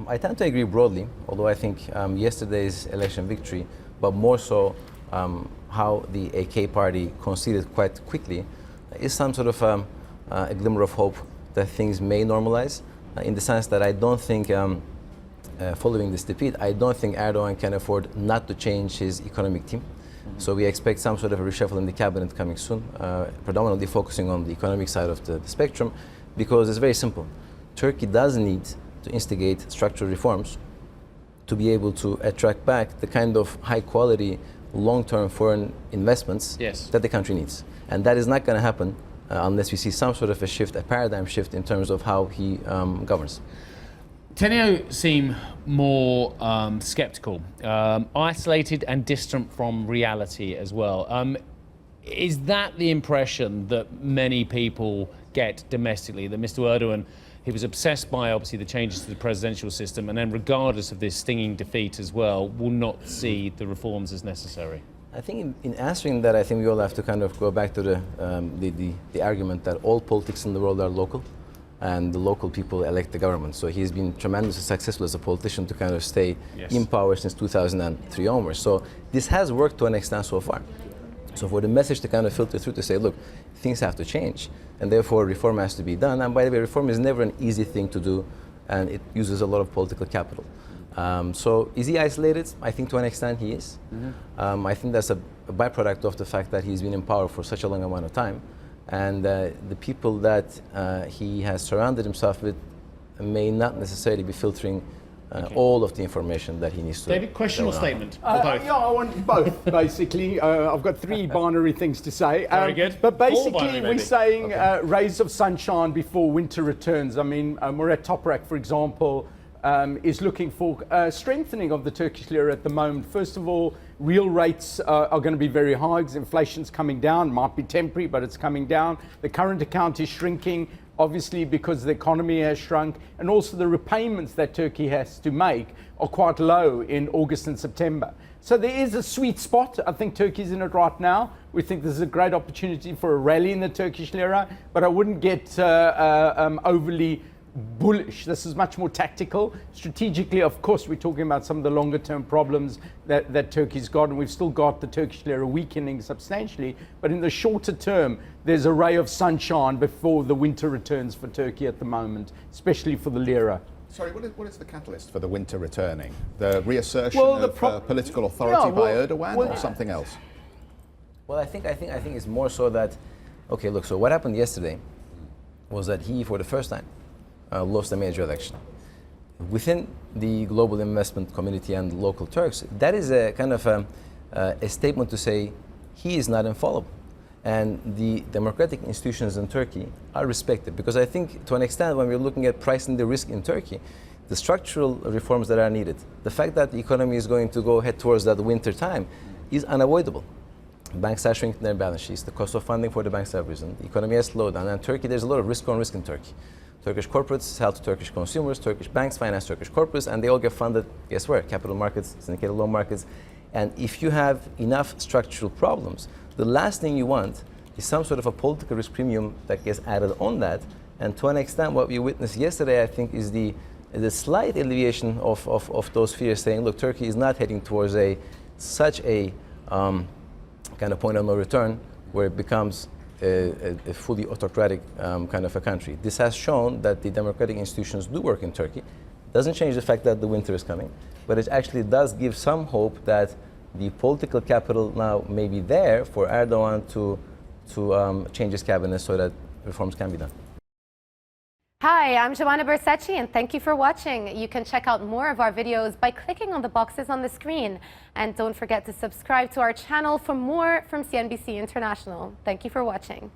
I tend to agree broadly, although I think yesterday's election victory, but more so how the AK party conceded quite quickly, is some sort of a glimmer of hope that things may normalize, in the sense that I don't think, following this defeat, I don't think Erdogan can afford not to change his economic team. So we expect some sort of a reshuffle in the cabinet coming soon, predominantly focusing on the economic side of the spectrum, because it's very simple. Turkey does need to instigate structural reforms to be able to attract back the kind of high quality, long-term foreign investments that the country needs. And that is not going to happen unless we see some sort of a shift, a paradigm shift in terms of how he governs. Teneo seem more sceptical, isolated and distant from reality as well. Is that the impression that many people get domestically, that Mr. Erdogan, he was obsessed by obviously the changes to the presidential system, and then regardless of this stinging defeat as well, will not see the reforms as necessary? I think in answering that, I think we all have to kind of go back to the argument that all politics in the world are local, and the local people elect the government. So he's been tremendously successful as a politician to kind of stay in power since 2003 onwards. So this has worked to an extent so far. So for the message to kind of filter through to say, look, things have to change, and therefore reform has to be done. And by the way, reform is never an easy thing to do, and it uses a lot of political capital. So is he isolated? I think to an extent he is. I think that's a byproduct of the fact that he's been in power for such a long amount of time. And the people that he has surrounded himself with may not necessarily be filtering all of the information that he needs to. David, question or statement? Both? Yeah, I want both, basically. I've got three binary things to say. Very good. But basically, we're saying rays of sunshine before winter returns. I mean, Murat Toprak, for example, is looking for strengthening of the Turkish lira at the moment. First of all, real rates are going to be very high because inflation's coming down. Might be temporary, but it's coming down. The current account is shrinking, obviously because the economy has shrunk, and also the repayments that Turkey has to make are quite low in August and September. So there is a sweet spot. I think Turkey's in it right now. We think this is a great opportunity for a rally in the Turkish lira, but I wouldn't get overly bullish. This is much more tactical. Strategically, of course, we're talking about some of the longer term problems that Turkey's got, and we've still got the Turkish lira weakening substantially. But in the shorter term, there's a ray of sunshine before the winter returns for Turkey at the moment, especially for the lira. Sorry, what is the catalyst for the winter returning? The reassertion of political authority by Erdogan, or something else? Well, I think it's more so that, okay, look, so what happened yesterday was that he, for the first time, lost a major election. Within the global investment community and local Turks, that is a kind of a statement to say he is not infallible. And the democratic institutions in Turkey are respected, because I think to an extent when we're looking at pricing the risk in Turkey, the structural reforms that are needed, the fact that the economy is going to go head towards that winter time is unavoidable. Banks are shrinking their balance sheets, the cost of funding for the banks have risen, the economy has slowed down, and Turkey, there's a lot of risk on risk in Turkey. Turkish corporates sell to Turkish consumers, Turkish banks finance Turkish corporates, and they all get funded, guess where? Capital markets, syndicated loan markets. And if you have enough structural problems, the last thing you want is some sort of a political risk premium that gets added on that. And to an extent, what we witnessed yesterday, I think, is the slight alleviation of those fears, saying, look, Turkey is not heading towards such a kind of point of no return where it becomes a fully autocratic kind of a country. This has shown that the democratic institutions do work in Turkey. Doesn't change the fact that the winter is coming, but it actually does give some hope that the political capital now may be there for Erdogan to change his cabinet so that reforms can be done. Hi, I'm Joanna Bersecci, and thank you for watching. You can check out more of our videos by clicking on the boxes on the screen. And don't forget to subscribe to our channel for more from CNBC International. Thank you for watching.